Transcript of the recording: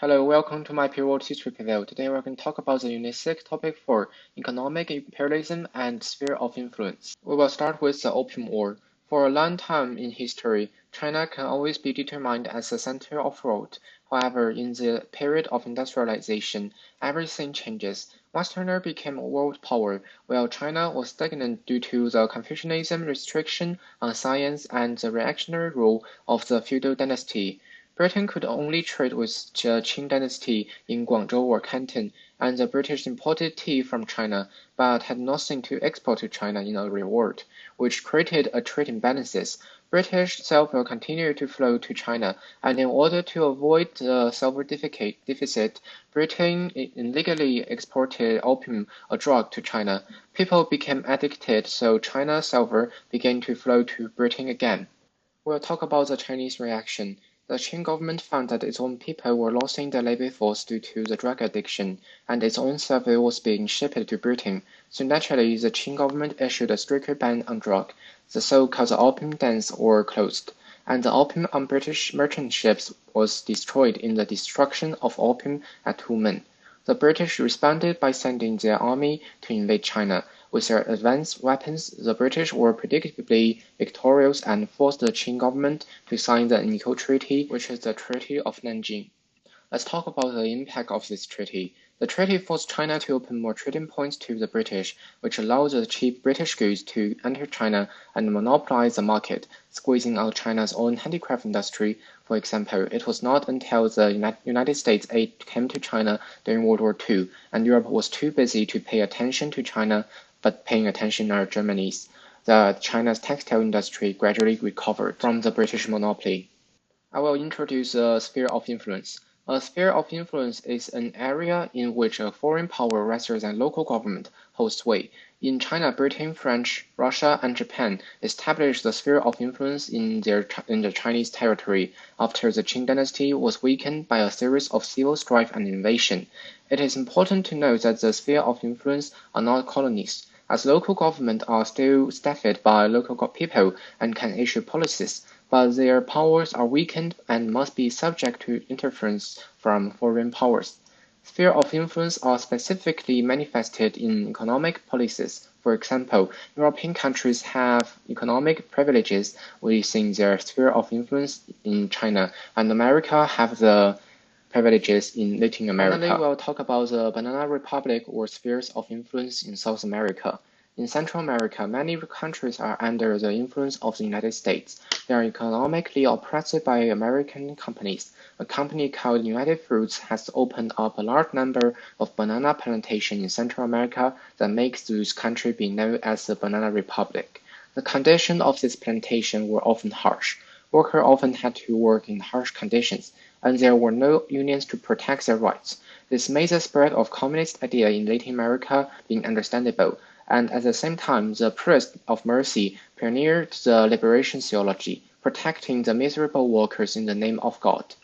Hello, welcome to my periodic history review. Today we're going to talk about the Unit 6 topic for economic imperialism and sphere of influence. We will start with the Opium War. For a long time in history, China can always be determined as the center of growth. However, in the period of industrialization, everything changes. Westerner became a world power, while China was stagnant due to the Confucianism restriction on science and the reactionary rule of the feudal dynasty. Britain could only trade with the Qing dynasty in Guangzhou or Canton, and the British imported tea from China, but had nothing to export to China in a reward, which created a trade imbalances. British silver continued to flow to China, and in order to avoid the silver deficit, Britain illegally exported opium, a drug, to China. People became addicted, so China's silver began to flow to Britain again. We'll talk about the Chinese reaction. The Qing government found that its own people were losing their labor force due to the drug addiction, and its own silver was being shipped to Britain. So naturally, the Qing government issued a stricter ban on drug. The so-called opium dens were closed, and the opium on British merchant ships was destroyed in the destruction of opium at Humen. The British responded by sending their army to invade China. With their advanced weapons, the British were predictably victorious and forced the Qing government to sign the unequal treaty, which is the Treaty of Nanjing. Let's talk about the impact of this treaty. The treaty forced China to open more trading points to the British, which allowed the cheap British goods to enter China and monopolize the market, squeezing out China's own handicraft industry. For example, it was not until the United States aid came to China during World War II, and Europe was too busy to pay attention to China, but paying attention to Germany's, that China's textile industry gradually recovered from the British monopoly. I will introduce the sphere of influence. A sphere of influence is an area in which a foreign power rather than local government holds sway. In China, Britain, France, Russia, and Japan established the sphere of influence in the Chinese territory after the Qing dynasty was weakened by a series of civil strife and invasion. It is important to note that the sphere of influence are not colonies, as local governments are still staffed by local people and can issue policies, but their powers are weakened and must be subject to interference from foreign powers. Sphere of influence are specifically manifested in economic policies. For example, European countries have economic privileges within their sphere of influence in China, and America have the privileges in Latin America. Finally, we'll talk about the Banana Republic or spheres of influence in South America. In Central America, many countries are under the influence of the United States. They are economically oppressed by American companies. A company called United Fruits has opened up a large number of banana plantations in Central America that makes this country be known as the Banana Republic. The conditions of this plantation were often harsh. Workers often had to work in harsh conditions, and there were no unions to protect their rights. This made the spread of communist idea in Latin America being understandable, and at the same time the priest of mercy pioneered the liberation theology, protecting the miserable workers in the name of God.